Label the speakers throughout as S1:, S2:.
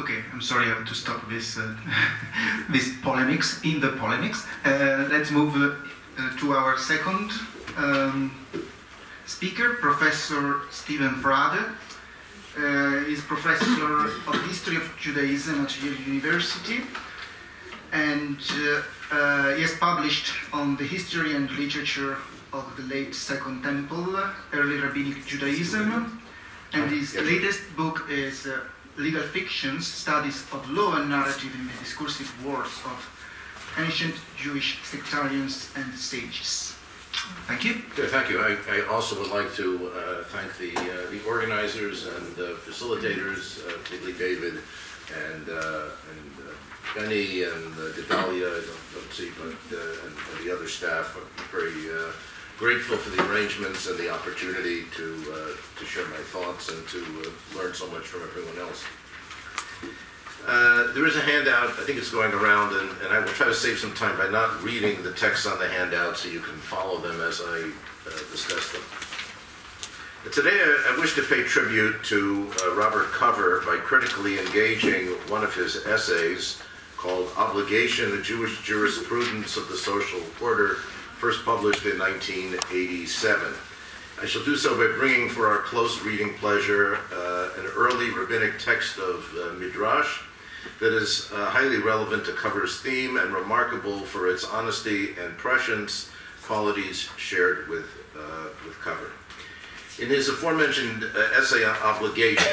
S1: Okay, I'm sorry, I have to stop this this polemics. In the polemics, let's move to our second speaker, Professor Stephen Fraade. He's Professor of History of Judaism at Yale University, and he has published on the history and literature of the late Second Temple, early rabbinic Judaism, and his latest book is Legal Fictions, Studies of Law and Narrative in the Discursive Wars of Ancient Jewish Sectarians and Sages. Thank you.
S2: Okay, thank you. I also would like to thank the organizers and facilitators, particularly David and Benny and Gedalia, I don't see, but and the other staff. I'm very grateful for the arrangements and the opportunity to share my thoughts and to learn so much from everyone else. There is a handout, I think it's going around, and I will try to save some time by not reading the text on the handout so you can follow them as I discuss them. Today I wish to pay tribute to Robert Cover by critically engaging one of his essays called Obligation, the Jewish Jurisprudence of the Social Order, first published in 1987. I shall do so by bringing for our close reading pleasure an early rabbinic text of Midrash that is highly relevant to Cover's theme and remarkable for its honesty and prescience, qualities shared with Cover. In his aforementioned essay on obligation,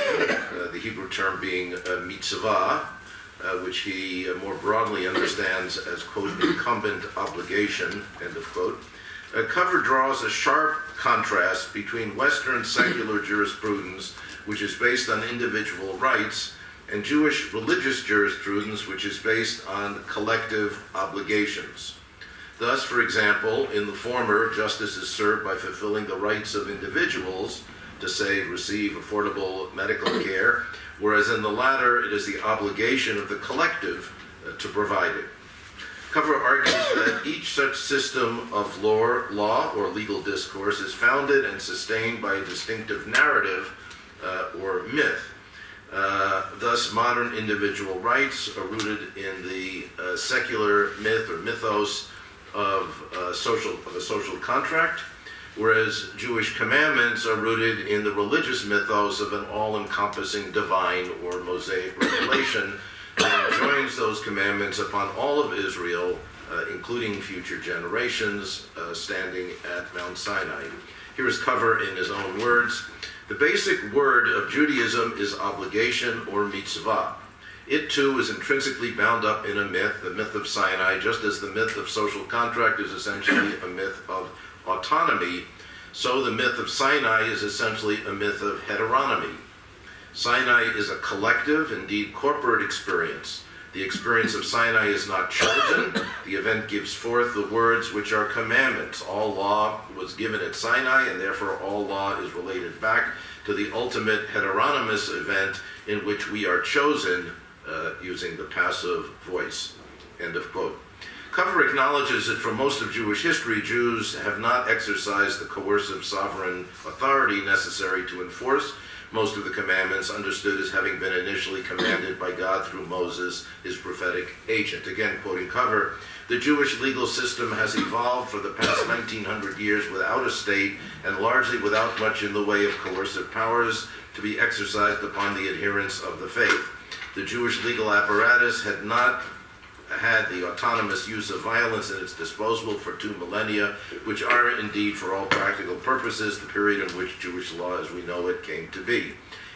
S2: the Hebrew term being mitzvah, which he more broadly understands as, quote, incumbent obligation, end of quote, Cover draws a sharp contrast between Western secular jurisprudence, which is based on individual rights, and Jewish religious jurisprudence, which is based on collective obligations. Thus, for example, in the former, justice is served by fulfilling the rights of individuals to, say, receive affordable medical care, whereas in the latter, it is the obligation of the collective to provide it. Cover argues that each such system of law or legal discourse is founded and sustained by a distinctive narrative or myth. Thus, modern individual rights are rooted in the secular myth or mythos of a social contract, whereas Jewish commandments are rooted in the religious mythos of an all-encompassing divine or Mosaic revelation that enjoins those commandments upon all of Israel, including future generations, standing at Mount Sinai. Here is Cover in his own words. The basic word of Judaism is obligation or mitzvah. It too is intrinsically bound up in a myth, the myth of Sinai, just as the myth of social contract is essentially a myth of autonomy, so the myth of Sinai is essentially a myth of heteronomy. Sinai is a collective, indeed corporate experience. The experience of Sinai is not chosen. The event gives forth the words which are commandments. All law was given at Sinai, and therefore all law is related back to the ultimate heteronymous event in which we are chosen using the passive voice. End of quote. Cover acknowledges that for most of Jewish history, Jews have not exercised the coercive sovereign authority necessary to enforce most of the commandments, understood as having been initially commanded by God through Moses, his prophetic agent. Again, quoting Cover, the Jewish legal system has evolved for the past 1900 years without a state and largely without much in the way of coercive powers to be exercised upon the adherents of the faith. The Jewish legal apparatus had not had the autonomous use of violence at its disposal for 2 millennia, which are indeed, for all practical purposes, the period in which Jewish law as we know it came to be.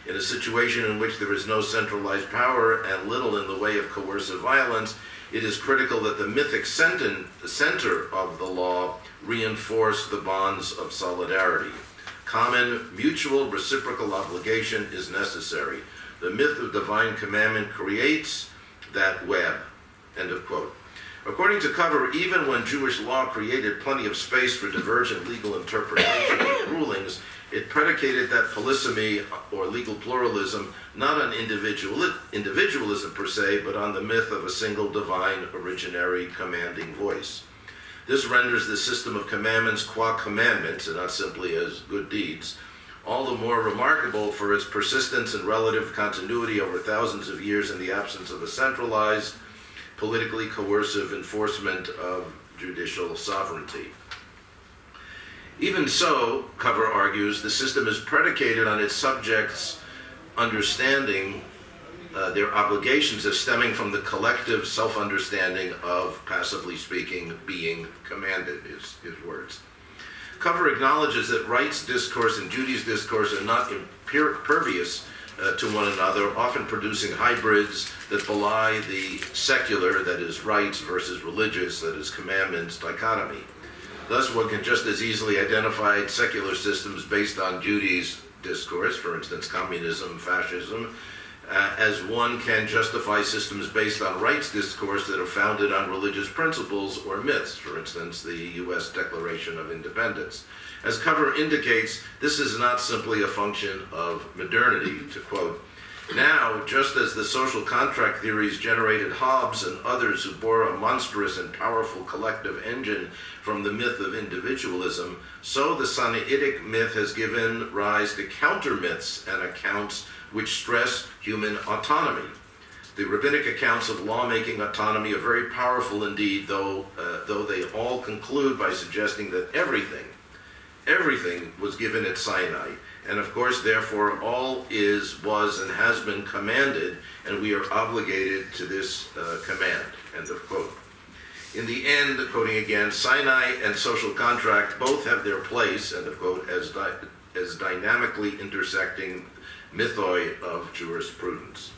S2: In a situation in which there is no centralized power and little in the way of coercive violence, it is critical that the mythic center of the law reinforce the bonds of solidarity. Common, mutual, reciprocal obligation is necessary. The myth of divine commandment creates that web. End of quote. According to Cover, even when Jewish law created plenty of space for divergent legal interpretation of rulings, it predicated that polysemy or legal pluralism not on individualism per se, but on the myth of a single divine originary commanding voice. This renders the system of commandments qua commandments, and not simply as good deeds, all the more remarkable for its persistence and relative continuity over thousands of years in the absence of a centralized, politically coercive enforcement of judicial sovereignty. Even so, Cover argues, the system is predicated on its subjects' understanding their obligations as stemming from the collective self-understanding of, passively speaking, being commanded, his words. Cover acknowledges that rights discourse and duties discourse are not impervious to one another, often producing hybrids that belie the secular, that is rights, versus religious, that is commandments, dichotomy. Thus, one can just as easily identify secular systems based on duties discourse, for instance, communism, fascism, as one can justify systems based on rights discourse that are founded on religious principles or myths, for instance, the U.S. Declaration of Independence. As Cover indicates, this is not simply a function of modernity, to quote, "Now, just as the social contract theories generated Hobbes and others who bore a monstrous and powerful collective engine from the myth of individualism, so the Sinaitic myth has given rise to counter-myths and accounts which stress human autonomy. The rabbinic accounts of lawmaking autonomy are very powerful indeed, though they all conclude by suggesting that everything was given at Sinai, and of course, therefore, all is, was, and has been commanded, and we are obligated to this command," end of quote. In the end, quoting again, "Sinai and social contract both have their place," end of quote, as dynamically intersecting mythoi of jurisprudence.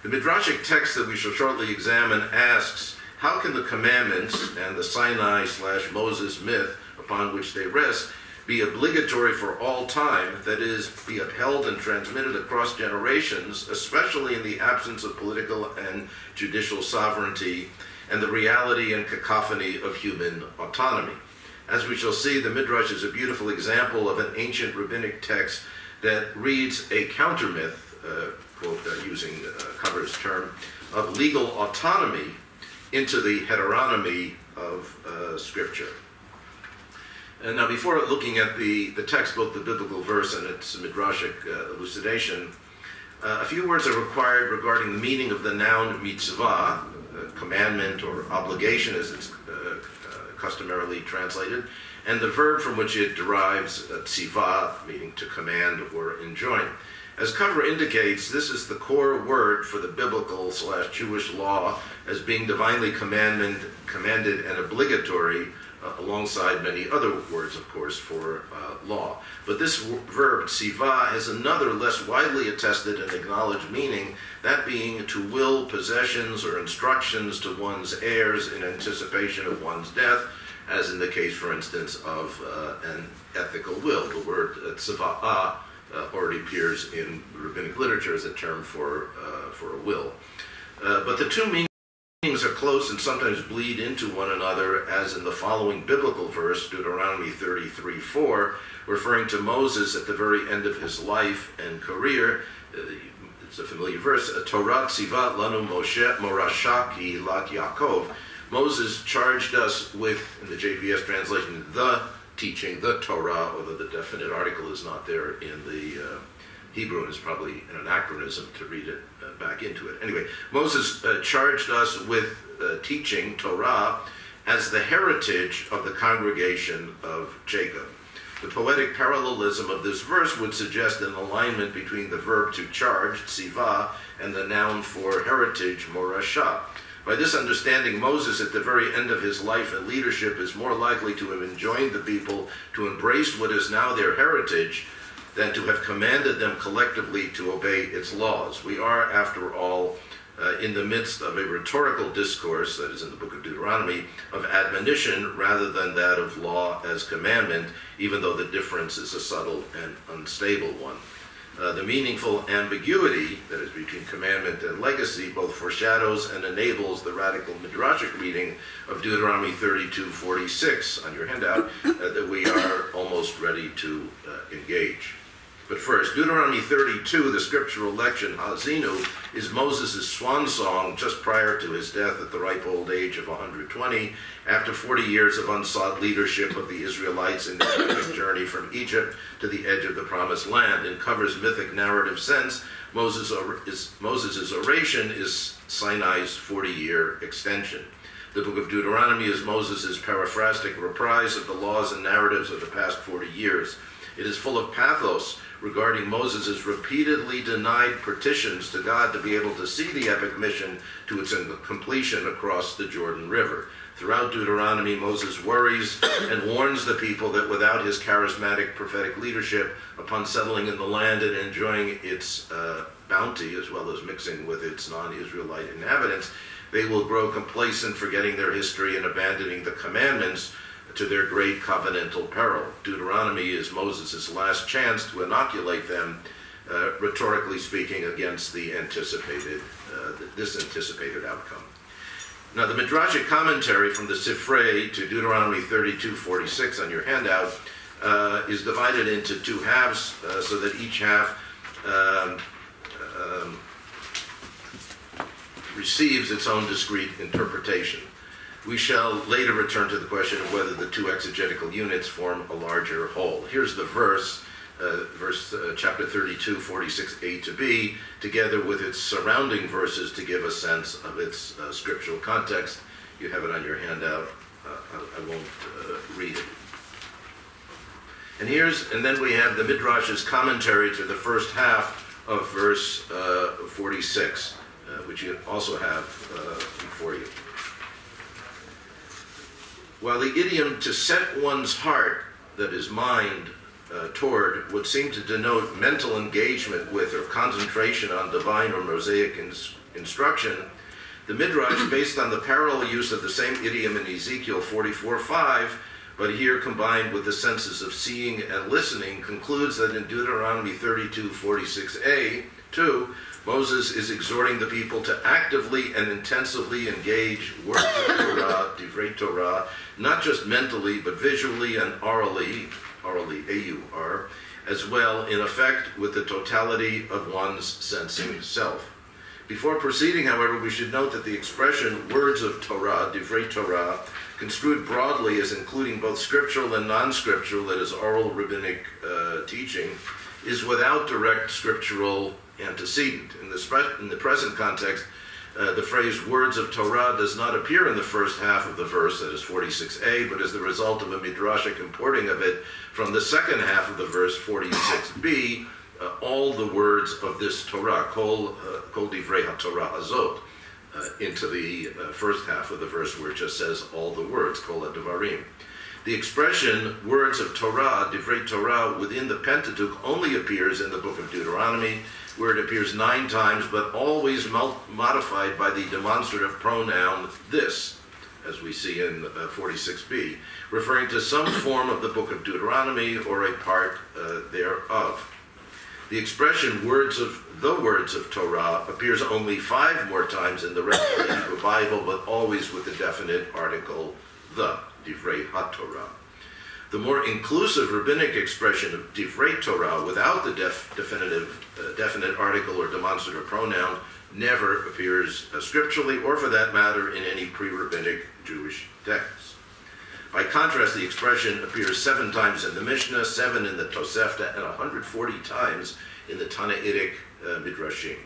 S2: The Midrashic text that we shall shortly examine asks, how can the commandments and the Sinai/Moses myth upon which they rest be obligatory for all time, that is, be upheld and transmitted across generations, especially in the absence of political and judicial sovereignty and the reality and cacophony of human autonomy? As we shall see, the Midrash is a beautiful example of an ancient rabbinic text that reads a counter-myth, quote, using Cover's term, of legal autonomy into the heteronomy of Scripture. And now, before looking at the text, both the biblical verse and its midrashic elucidation, a few words are required regarding the meaning of the noun mitzvah, commandment or obligation as it's customarily translated, and the verb from which it derives, tzivah, meaning to command or enjoin. As Cover indicates, this is the core word for the biblical/Jewish law as being divinely commanded and obligatory, alongside many other words, of course, for law. But this verb, tzivah, has another less widely attested and acknowledged meaning, that being to will possessions or instructions to one's heirs in anticipation of one's death, as in the case, for instance, of an ethical will. The word tzivah already appears in rabbinic literature as a term for a will. But the two meanings are close and sometimes bleed into one another, as in the following biblical verse, Deuteronomy 33:4, referring to Moses at the very end of his life and career. It's a familiar verse, Torah tzivat lanu Moshe morasha ki lat Yaakov. Moses charged us with, in the JPS translation, the teaching, the Torah, although the definite article is not there in the Hebrew, and it's probably an anachronism to read it back into it. Anyway, Moses charged us with teaching Torah as the heritage of the congregation of Jacob. The poetic parallelism of this verse would suggest an alignment between the verb to charge, tzivah, and the noun for heritage, morasha. By this understanding, Moses, at the very end of his life and leadership, is more likely to have enjoined the people to embrace what is now their heritage than to have commanded them collectively to obey its laws. We are, after all, in the midst of a rhetorical discourse, that is in the book of Deuteronomy, of admonition rather than that of law as commandment, even though the difference is a subtle and unstable one. The meaningful ambiguity, that is between commandment and legacy, both foreshadows and enables the radical midrashic reading of Deuteronomy 32:46 on your handout that we are almost ready to engage. But first, Deuteronomy 32, the scriptural lection, Haazinu, is Moses' swan song just prior to his death at the ripe old age of 120, after 40 years of unsought leadership of the Israelites in their epic journey from Egypt to the edge of the Promised Land. In covers mythic narrative sense, Moses' oration is Sinai's 40-year extension. The book of Deuteronomy is Moses' paraphrastic reprise of the laws and narratives of the past 40 years. It is full of pathos regarding Moses' repeatedly denied petitions to God to be able to see the epic mission to its completion across the Jordan River. Throughout Deuteronomy, Moses worries and warns the people that without his charismatic prophetic leadership, upon settling in the land and enjoying its bounty, as well as mixing with its non-Israelite inhabitants, they will grow complacent, forgetting their history and abandoning the commandments to their great covenantal peril. Deuteronomy is Moses' last chance to inoculate them, rhetorically speaking, against the this anticipated outcome. Now, the Midrashic commentary from the Sifrei to Deuteronomy 32:46 on your handout is divided into two halves, so that each half receives its own discrete interpretation. We shall later return to the question of whether the two exegetical units form a larger whole. Here's the verse, chapter 32, 46a to b, together with its surrounding verses to give a sense of its scriptural context. You have it on your handout. I won't read it. And then we have the Midrash's commentary to the first half of verse 46, which you also have before you. While the idiom "to set one's heart," that is mind, toward, would seem to denote mental engagement with or concentration on divine or Mosaic instruction, the Midrash, based on the parallel use of the same idiom in Ezekiel 44:5, but here combined with the senses of seeing and listening, concludes that in Deuteronomy 32:46a, 2, Moses is exhorting the people to actively and intensively engage words of Torah, divrei Torah, not just mentally, but visually and orally, A-U-R, as well, in effect, with the totality of one's sensing self. Before proceeding, however, we should note that the expression words of Torah, divrei Torah, construed broadly as including both scriptural and non-scriptural, that is, oral rabbinic teaching, is without direct scriptural antecedent. In the present context, the phrase words of Torah does not appear in the first half of the verse, that is 46a, but is the result of a midrashic importing of it from the second half of the verse, 46b, all the words of this Torah, kol divrei ha-Torah azot, into the first half of the verse where it just says all the words, kol ha-devarim. The expression words of Torah, divrei Torah, within the Pentateuch only appears in the book of Deuteronomy, where it appears 9 times, but always modified by the demonstrative pronoun this, as we see in 46b, referring to some form of the book of Deuteronomy or a part thereof. The expression words of Torah appears only 5 more times in the rest of the Hebrew Bible, but always with the definite article the, divrei ha-Torah. The more inclusive rabbinic expression of divrei Torah without the definite article or demonstrative pronoun never appears scripturally, or for that matter, in any pre-rabbinic Jewish texts. By contrast, the expression appears 7 times in the Mishnah, 7 in the Tosefta, and 140 times in the Tanaitic Midrashim.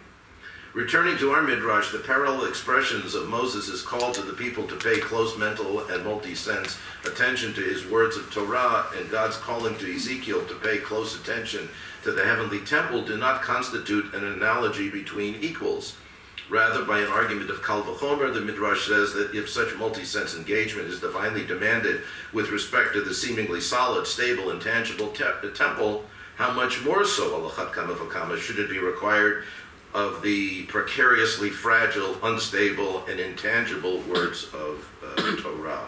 S2: Returning to our Midrash, the parallel expressions of Moses' call to the people to pay close mental and multi-sense attention to his words of Torah and God's calling to Ezekiel to pay close attention to the heavenly temple do not constitute an analogy between equals. Rather, by an argument of Kal V'chomer, the Midrash says that if such multi-sense engagement is divinely demanded with respect to the seemingly solid, stable, and tangible temple, how much more so, alachat kama v'kama, should it be required of the precariously fragile, unstable, and intangible words of Torah.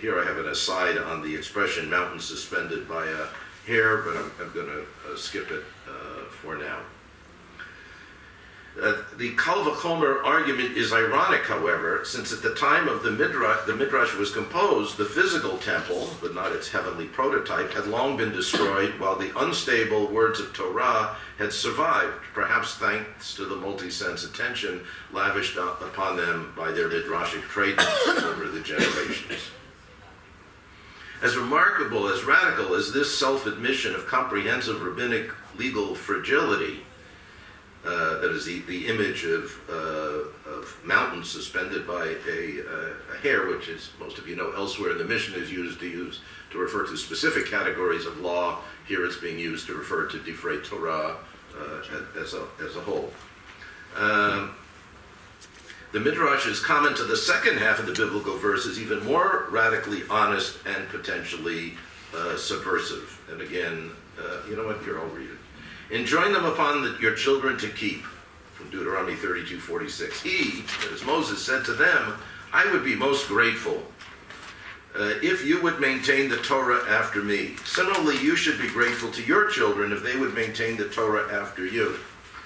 S2: Here I have an aside on the expression mountain suspended by a hair, but I'm going to skip it for now. The Kal V'chomer argument is ironic, however, since at the time of the Midrash was composed, the physical temple, but not its heavenly prototype, had long been destroyed, while the unstable words of Torah had survived, perhaps thanks to the multi-sense attention lavished upon them by their Midrashic trademarks over the generations. As remarkable, as radical as this self-admission of comprehensive rabbinic legal fragility, that is the image of mountains suspended by a hair, which, as most of you know, elsewhere in the Mishnah is used to refer to specific categories of law. Here it's being used to refer to Divrei Torah as a whole. The Midrash's comment to the second half of the biblical verse is even more radically honest and potentially subversive. And again, you know what? Here, I'll read it. Enjoin them upon your children to keep, from Deuteronomy 32:46. He, that is Moses, said to them, I would be most grateful if you would maintain the Torah after me. Similarly, you should be grateful to your children if they would maintain the Torah after you.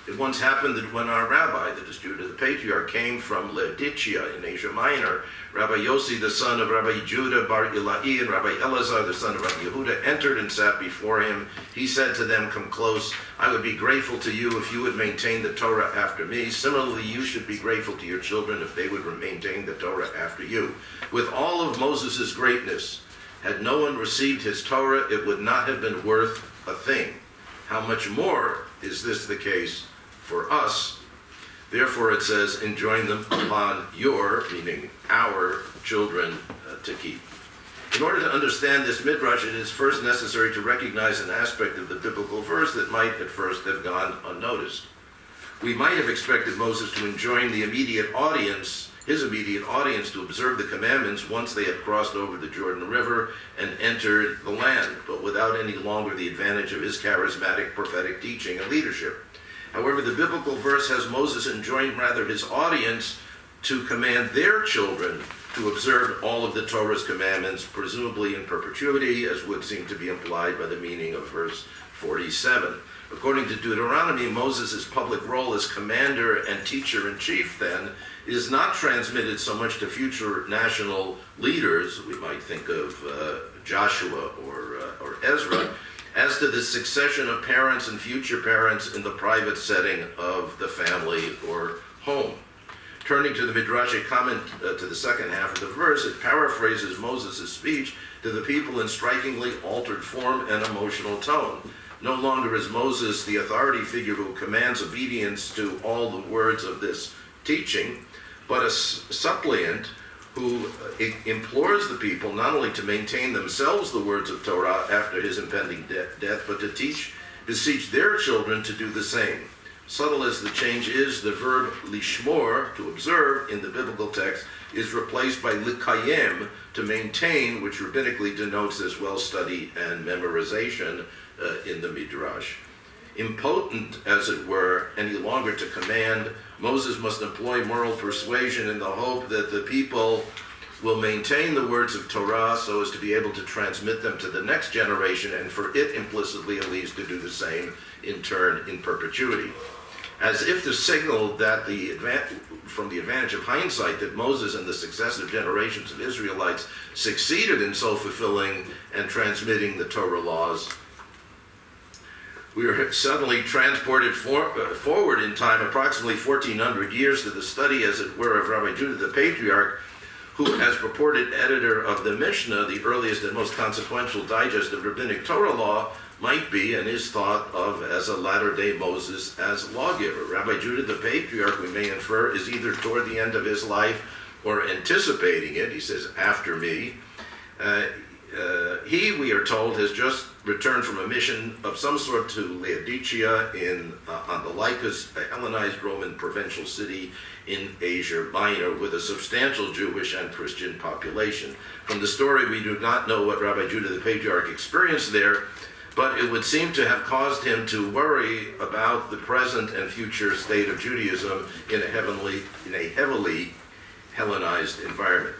S2: It once happened that when our rabbi, that is Judah the Patriarch, came from Laodicea in Asia Minor, Rabbi Yossi, the son of Rabbi Judah bar Ilai, and Rabbi Elazar, the son of Rabbi Yehuda, entered and sat before him. He said to them, come close. I would be grateful to you if you would maintain the Torah after me. Similarly, you should be grateful to your children if they would maintain the Torah after you. With all of Moses' greatness, had no one received his Torah, it would not have been worth a thing. How much more is this the case for us? Therefore it says, enjoin them upon your, meaning our, children to keep. In order to understand this midrash, it is first necessary to recognize an aspect of the biblical verse that might at first have gone unnoticed. We might have expected Moses to enjoin the immediate audience, his immediate audience, to observe the commandments once they had crossed over the Jordan River and entered the land, but without any longer the advantage of his charismatic prophetic teaching and leadership. However, the biblical verse has Moses enjoin rather his audience to command their children to observe all of the Torah's commandments, presumably in perpetuity, as would seem to be implied by the meaning of verse 47. According to Deuteronomy, Moses' public role as commander and teacher-in-chief, then, is not transmitted so much to future national leaders, we might think of Joshua or Ezra, as to the succession of parents and future parents in the private setting of the family or home. Turning to the Midrashic comment to the second half of the verse, it paraphrases Moses' speech to the people in strikingly altered form and emotional tone. No longer is Moses the authority figure who commands obedience to all the words of this teaching, but a suppliant who implores the people not only to maintain themselves the words of Torah after his impending death, but to beseech their children to do the same. Subtle as the change is, the verb lishmor, to observe, in the biblical text, is replaced by likayem, to maintain, which rabbinically denotes as well study and memorization in the Midrash. Impotent, as it were, any longer to command, Moses must employ moral persuasion in the hope that the people will maintain the words of Torah so as to be able to transmit them to the next generation, and for it implicitly at least to do the same in turn in perpetuity. As if to signal that from the advantage of hindsight that Moses and the successive generations of Israelites succeeded in so fulfilling and transmitting the Torah laws, we are suddenly transported forward in time approximately 1,400 years to the study, as it were, of Rabbi Judah the Patriarch, who, as purported editor of the Mishnah, the earliest and most consequential digest of rabbinic Torah law, might be and is thought of as a latter-day Moses as lawgiver. Rabbi Judah the Patriarch, we may infer, is either toward the end of his life or anticipating it. He says, after me. He, we are told, has just returned from a mission of some sort to Laodicea on the Lycus, a Hellenized Roman provincial city in Asia Minor, with a substantial Jewish and Christian population. From the story, we do not know what Rabbi Judah the Patriarch experienced there, but it would seem to have caused him to worry about the present and future state of Judaism in a heavily Hellenized environment.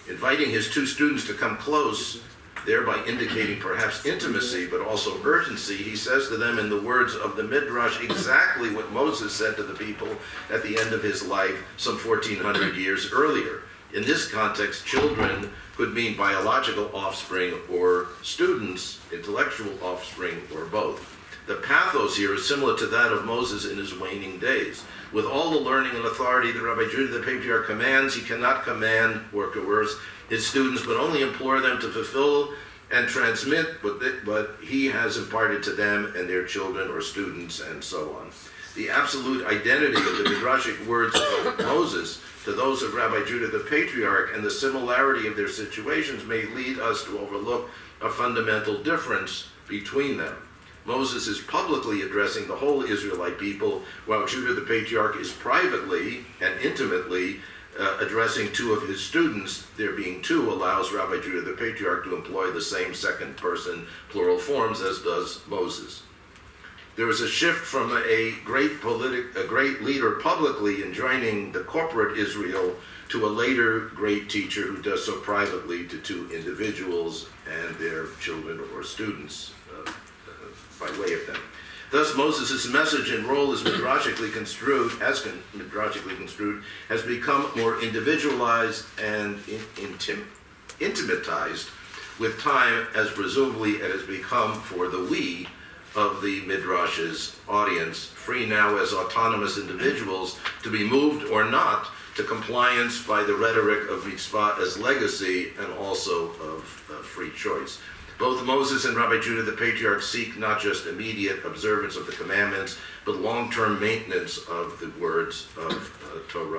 S2: Inviting his two students to come close thereby indicating perhaps intimacy, but also urgency, he says to them in the words of the Midrash exactly what Moses said to the people at the end of his life some 1,400 years earlier. In this context, children could mean biological offspring or students, intellectual offspring, or both. The pathos here is similar to that of Moses in his waning days. With all the learning and authority that Rabbi Judah the Patriarch commands, he cannot command or coerce his students, but only implore them to fulfill and transmit what he has imparted to them and their children or students, and so on. The absolute identity of the Midrashic words of Moses to those of Rabbi Judah the Patriarch and the similarity of their situations may lead us to overlook a fundamental difference between them. Moses is publicly addressing the whole Israelite people, while Judah the Patriarch is privately and intimately addressing two of his students. There being two allows Rabbi Judah the Patriarch to employ the same second person plural forms as does Moses. There is a shift from a great leader publicly enjoining the corporate Israel to a later great teacher who does so privately to two individuals and their children or students by way of them. Thus, Moses' message and role as midrashically construed, has become more individualized and intimatized with time, as presumably it has become for the we of the Midrash's audience, free now as autonomous individuals to be moved or not to compliance by the rhetoric of mitzvah as legacy and also of free choice. Both Moses and Rabbi Judah the Patriarch seek not just immediate observance of the commandments, but long-term maintenance of the words of Torah.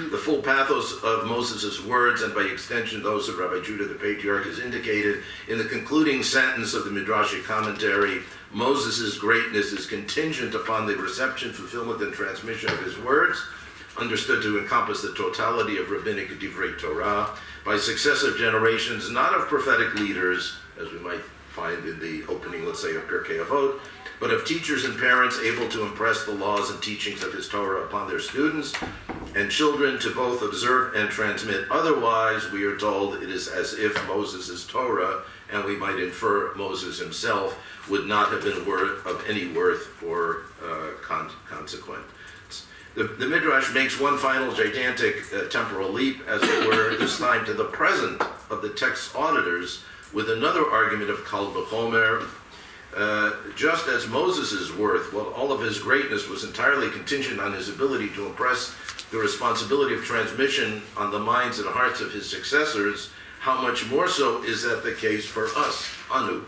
S2: The full pathos of Moses' words, and by extension those of Rabbi Judah the Patriarch, is indicated in the concluding sentence of the Midrashic commentary. Moses' greatness is contingent upon the reception, fulfillment, and transmission of his words, understood to encompass the totality of rabbinic divrei Torah, by successive generations, not of prophetic leaders, as we might find in the opening, let's say, of Pirkei Avot, but of teachers and parents able to impress the laws and teachings of his Torah upon their students, and children to both observe and transmit. Otherwise, we are told it is as if Moses' Torah, and we might infer Moses himself, would not have been of any worth or consequence. The Midrash makes one final gigantic temporal leap, as it were, this time to the present of the text's auditors, with another argument of Kal V'chomer. Just as Moses' worth, well, all of his greatness was entirely contingent on his ability to impress the responsibility of transmission on the minds and hearts of his successors, how much more so is that the case for us, Anu,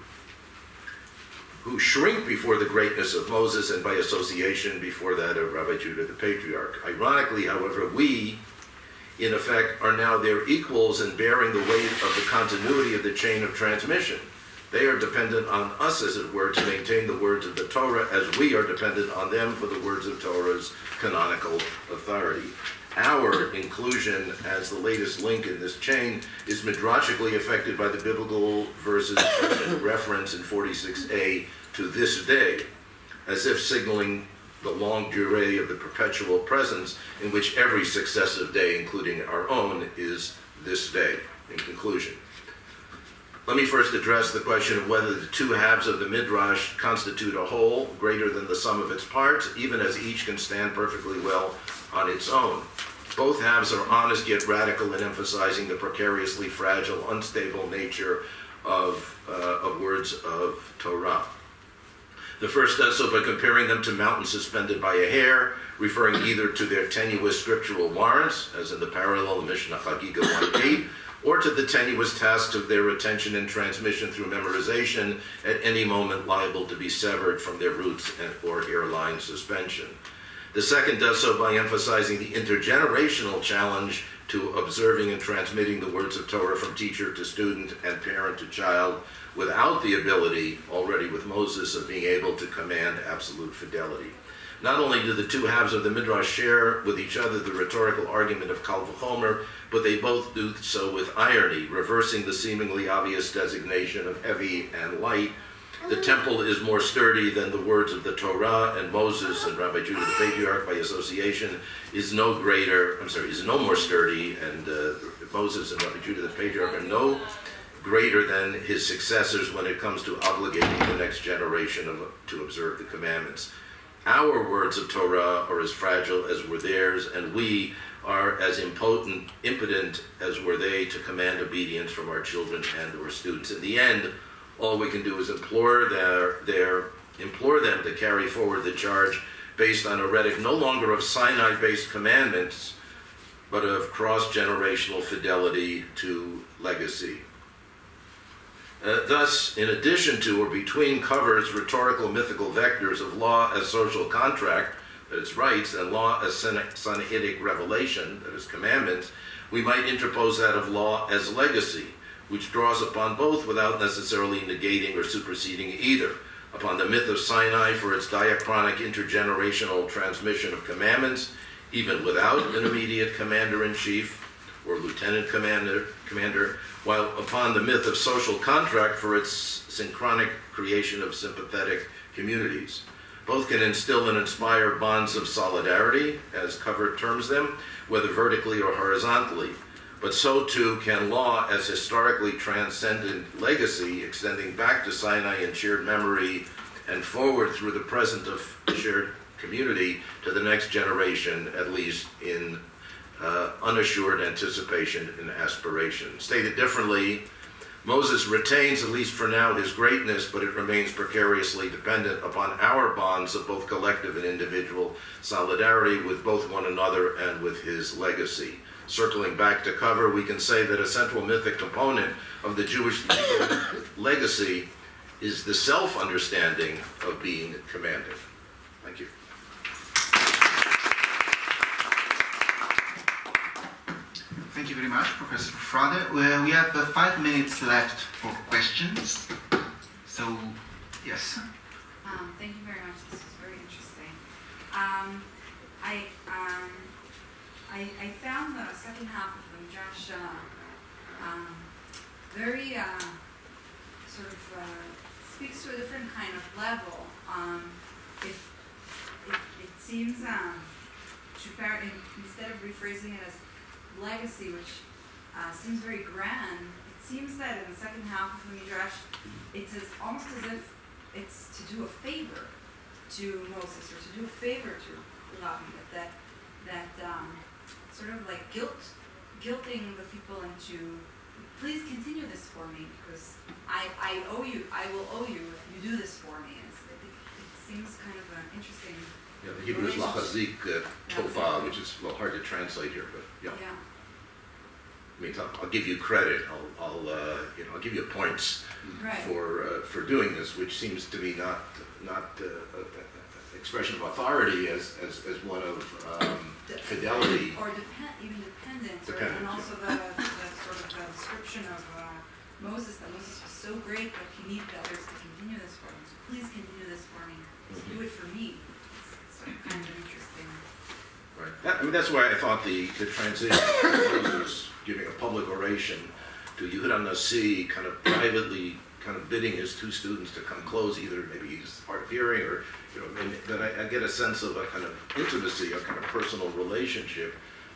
S2: who shrink before the greatness of Moses and by association before that of Rabbi Judah the Patriarch. Ironically, however, we, in effect, are now their equals in bearing the weight of the continuity of the chain of transmission. They are dependent on us, as it were, to maintain the words of the Torah, as we are dependent on them for the words of Torah's canonical authority. Our inclusion as the latest link in this chain is midrashically affected by the biblical verses reference in 46a to this day, as if signaling the long durée of the perpetual presence in which every successive day, including our own, is this day. In conclusion, let me first address the question of whether the two halves of the Midrash constitute a whole greater than the sum of its parts, even as each can stand perfectly well on its own. Both halves are honest yet radical in emphasizing the precariously fragile, unstable nature of words of Torah. The first does so by comparing them to mountains suspended by a hair, referring either to their tenuous scriptural warrants, as in the parallel of Mishnah Chagiga 1:8, or to the tenuous tasks of their retention and transmission through memorization, at any moment liable to be severed from their roots or hairline suspension. The second does so by emphasizing the intergenerational challenge to observing and transmitting the words of Torah from teacher to student and parent to child, without the ability, already with Moses, of being able to command absolute fidelity. Not only do the two halves of the Midrash share with each other the rhetorical argument of Kal V'chomer, but they both do so with irony, reversing the seemingly obvious designation of heavy and light. The temple is more sturdy than the words of the Torah, and Moses and Rabbi Judah the Patriarch, by association, is no more sturdy, and Moses and Rabbi Judah the Patriarch are no greater than his successors when it comes to obligating the next generation to observe the commandments. Our words of Torah are as fragile as were theirs, and we are as impotent as were they to command obedience from our children and or students. In the end, all we can do is implore them to carry forward the charge based on a rhetoric no longer of Sinai-based commandments, but of cross-generational fidelity to legacy. Thus, in addition to or between covers rhetorical mythical vectors of law as social contract, that is rights, and law as Sinaitic revelation, that is commandments, we might interpose that of law as legacy, which draws upon both without necessarily negating or superseding either, upon the myth of Sinai for its diachronic intergenerational transmission of commandments, even without an immediate commander-in-chief or lieutenant commander, while upon the myth of social contract for its synchronic creation of sympathetic communities. Both can instill and inspire bonds of solidarity, as Cover terms them, whether vertically or horizontally. But so too can law as historically transcendent legacy, extending back to Sinai in shared memory and forward through the present of shared community to the next generation, at least in unassured anticipation and aspiration. Stated differently, Moses retains, at least for now, his greatness, but it remains precariously dependent upon our bonds of both collective and individual solidarity with both one another and with his legacy. Circling back to Cover, we can say that a central mythic component of the Jewish legacy is the self-understanding of being commanded. Thank you.
S1: Thank you very much, Professor Fraade. We have 5 minutes left for questions. So, yes.
S3: Thank you very much. This was very interesting. I found the second half of the Midrash very sort of speaks to a different kind of level. It seems instead of rephrasing it as legacy, which seems very grand, it seems that in the second half of the Midrash, it's almost as if it's to do a favor to Moses, or to do a favor to Rabbi, that sort of like guilting the people into, please continue this for me, because I owe you, I will owe you if you do this for me. It seems kind of an interesting.
S2: Yeah, the Hebrew is lachazik tofa, which is hard to translate here, but yeah. I mean, I'll give you credit. I'll give you points for doing this, which seems to be not expression of authority as one of fidelity
S3: or even dependence, and also the sort of the description of Moses, that Moses was so great that he needed others to continue this for him. So please continue this for me. Do it for me. Kind of interesting.
S2: Right. That's why I thought the transition from Moses giving a public oration to Yehuda Nasi, kind of privately, kind of bidding his 2 students to come close, either maybe he's hard of hearing, or that I get a sense of a kind of intimacy, a kind of personal relationship,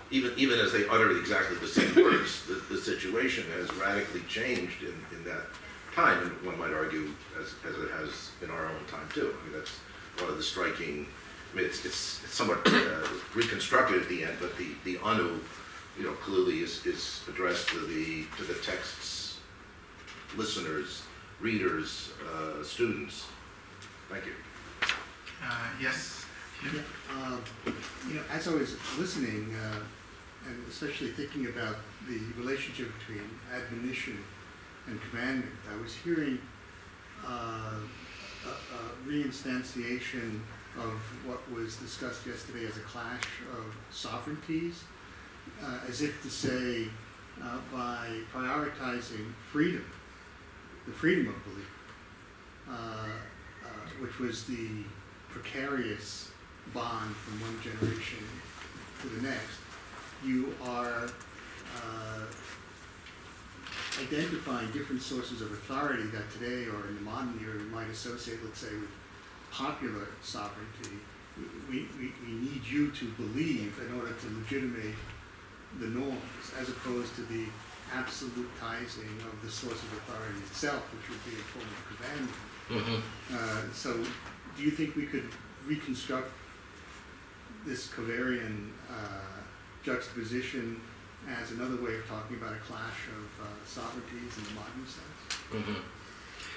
S2: even as they utter exactly the same words. The situation has radically changed in that time, and one might argue as it has in our own time too. I mean, that's one of the striking. I mean, it's somewhat reconstructed at the end, but the anu, clearly is addressed to the text's listeners, readers, students. Thank you.
S1: Yes.
S4: Yeah, as I was listening, and especially thinking about the relationship between admonition and commandment, I was hearing a reinstantiation of what was discussed yesterday as a clash of sovereignties, as if to say, by prioritizing freedom, the freedom of belief, which was the precarious bond from one generation to the next, you are identifying different sources of authority that today, or in the modern era, we might associate, let's say, with popular sovereignty. We need you to believe in order to legitimate the norms, as opposed to the absolutizing of the source of authority itself, which would be a form of commandment.
S2: Mm-hmm.
S4: So do you think we could reconstruct this Covarian juxtaposition as another way of talking about a clash of sovereignties in the modern sense?
S2: Mm-hmm.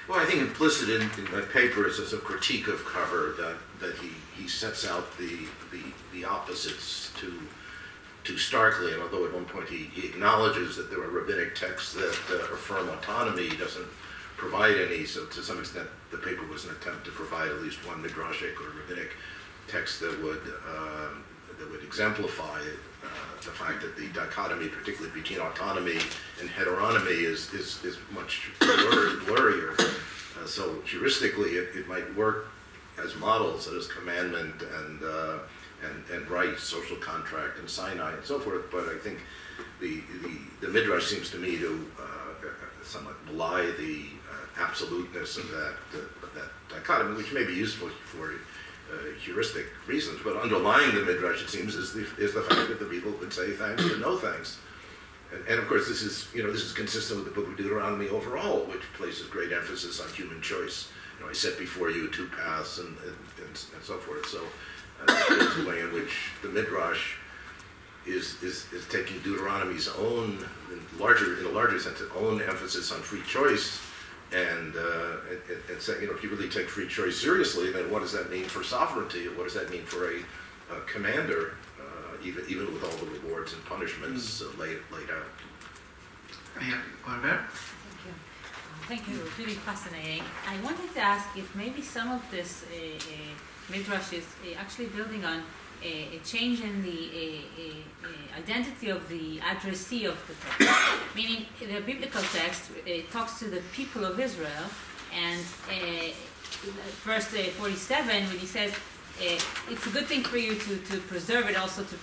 S2: Well, I think implicit in my paper is as a critique of Cover that he sets out the opposites too starkly, and although at one point he acknowledges that there are rabbinic texts that affirm autonomy, he doesn't provide any, so to some extent the paper was an attempt to provide at least one midrashic or rabbinic text that would exemplify the fact that the dichotomy, particularly between autonomy and heteronomy, is much blurrier. So heuristically, it might work as models, as commandment and right, social contract, and Sinai, and so forth. But I think the midrash seems to me to somewhat belie the absoluteness of that dichotomy, which may be useful for heuristic reasons, but underlying the midrash, it seems, is the fact that the people would say thanks and no thanks. And of course, this is consistent with the book of Deuteronomy overall, which places great emphasis on human choice. I set before you two paths and so forth. So there's a way in which the midrash is taking Deuteronomy's own, in a larger sense, its own emphasis on free choice. And saying, if you really take free choice seriously, then what does that mean for sovereignty? What does that mean for a commander, even with all the rewards and punishments laid out?
S1: Yeah, Albert?
S5: Thank you. Thank you. It was really fascinating. I wanted to ask if maybe some of this midrash is actually building on a change in the identity of the addressee of the text. Meaning, the biblical text talks to the people of Israel, and verse 47, when he says, it's a good thing for you to preserve it, also to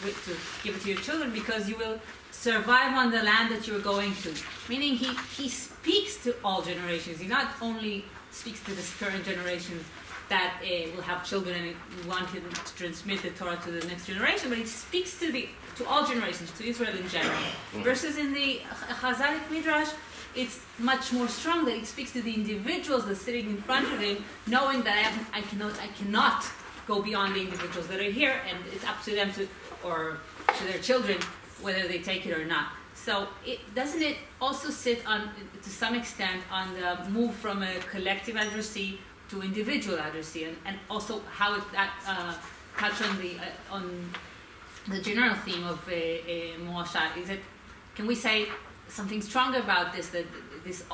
S5: give it to your children, because you will survive on the land that you're going to. Meaning, he speaks to all generations. He not only speaks to this current generation that will have children and want him to transmit the Torah to the next generation, but he speaks to all generations, to Israel in general. Versus in the Chazalic Midrash, it's much more strong that it speaks to the individuals that are sitting in front of him, knowing that I cannot go beyond the individuals that are here, and it's up to them or to their children whether they take it or not. So doesn't it also sit on, to some extent, on the move from a collective addressee to individual addressee, and also how that touch on the general theme of Moshe? Can we say something stronger about this, that this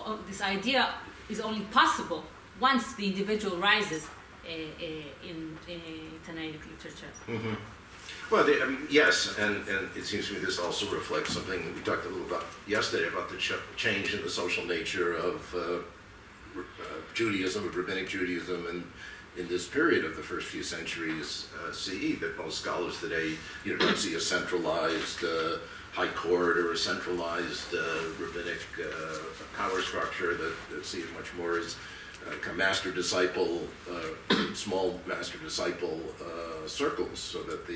S5: idea is only possible once the individual rises in Tanaic literature?
S2: Mm-hmm. Well, yes, and it seems to me this also reflects something we talked a little about yesterday about the change in the social nature of Judaism, of rabbinic Judaism, and in this period of the first few centuries CE, that most scholars today don't see a centralized high court or a centralized rabbinic power structure, that see it much more as a master-disciple, small master-disciple circles, so that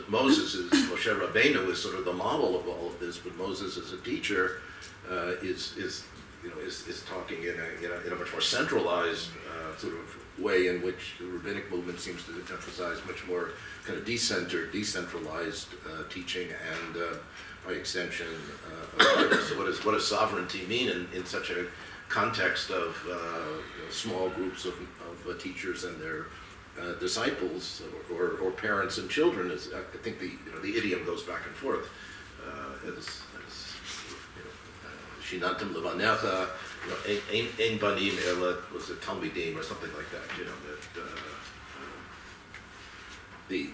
S2: Moses is, Moshe Rabbeinu is sort of the model of all of this, but Moses as a teacher is talking in a much more centralized sort of way, in which the rabbinic movement seems to emphasize much more kind of decentered, decentralized teaching, and by extension, so what does sovereignty mean in such a context of small groups of teachers and their disciples, or parents and children? I think the idiom goes back and forth. Shinantim levanecha, ein banim ela, was it talmidim or something like that? The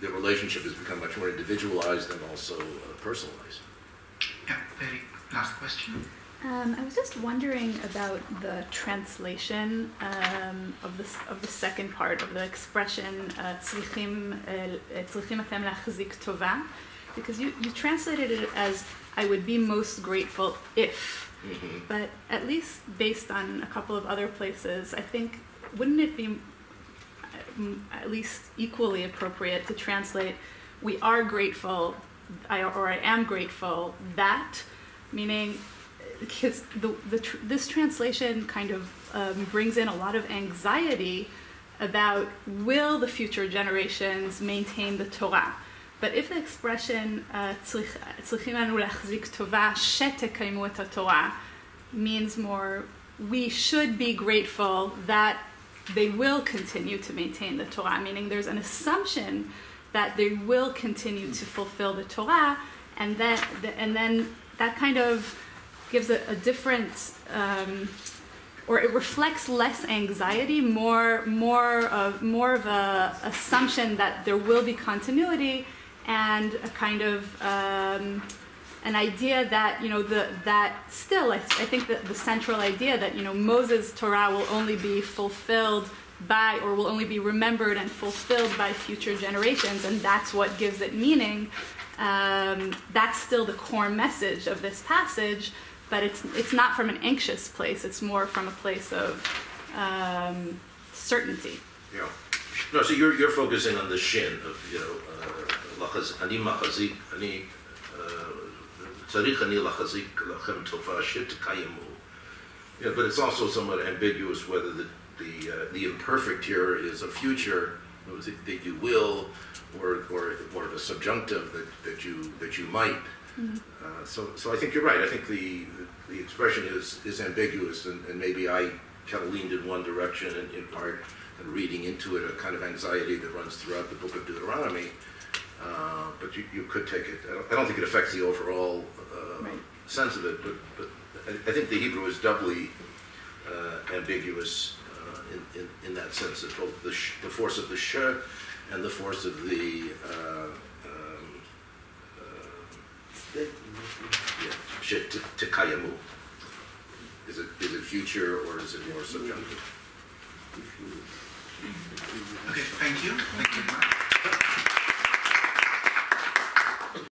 S2: relationship has become much more individualized and also personalized.
S1: Yeah, very last question.
S6: I was just wondering about the translation of the second part of the expression "tzrichim atem lachzik tova," because you translated it as "I would be most grateful if," but at least based on a couple of other places, I think wouldn't it be at least equally appropriate to translate "We are grateful I am grateful that, meaning, because this translation kind of brings in a lot of anxiety about will the future generations maintain the Torah. But if the expression "tzrichim anu lachzik tova shetekaymu et haTorah" means more, we should be grateful that they will continue to maintain the Torah, meaning there's an assumption that they will continue to fulfill the Torah, and then that kind of gives a different, or it reflects less anxiety, more of a assumption that there will be continuity, and a kind of an idea that, that still, I think that the central idea that, Moses' Torah will only be fulfilled by, or will only be remembered and fulfilled by future generations, and that's what gives it meaning. That's still the core message of this passage, but it's not from an anxious place. It's more from a place of certainty.
S2: Yeah. No, so you're focusing on the shin of, ani machazik, ani tzarich ani lachazik lachem tova shetekayemu. Yeah, but it's also somewhat ambiguous whether the imperfect here is a future that you will, or more of a subjunctive that you might.
S6: Mm-hmm.
S2: So I think you're right. I think the expression is ambiguous, and maybe I kind of leaned in one direction in part, and reading into it a kind of anxiety that runs throughout the book of Deuteronomy. But you could take it. I don't think it affects the overall sense of it, but I think the Hebrew is doubly ambiguous in that sense, that both the force of the sh and the force of the tekayamu. Is it future, or is it more subjunctive?
S1: Okay, thank you. Thank you very much.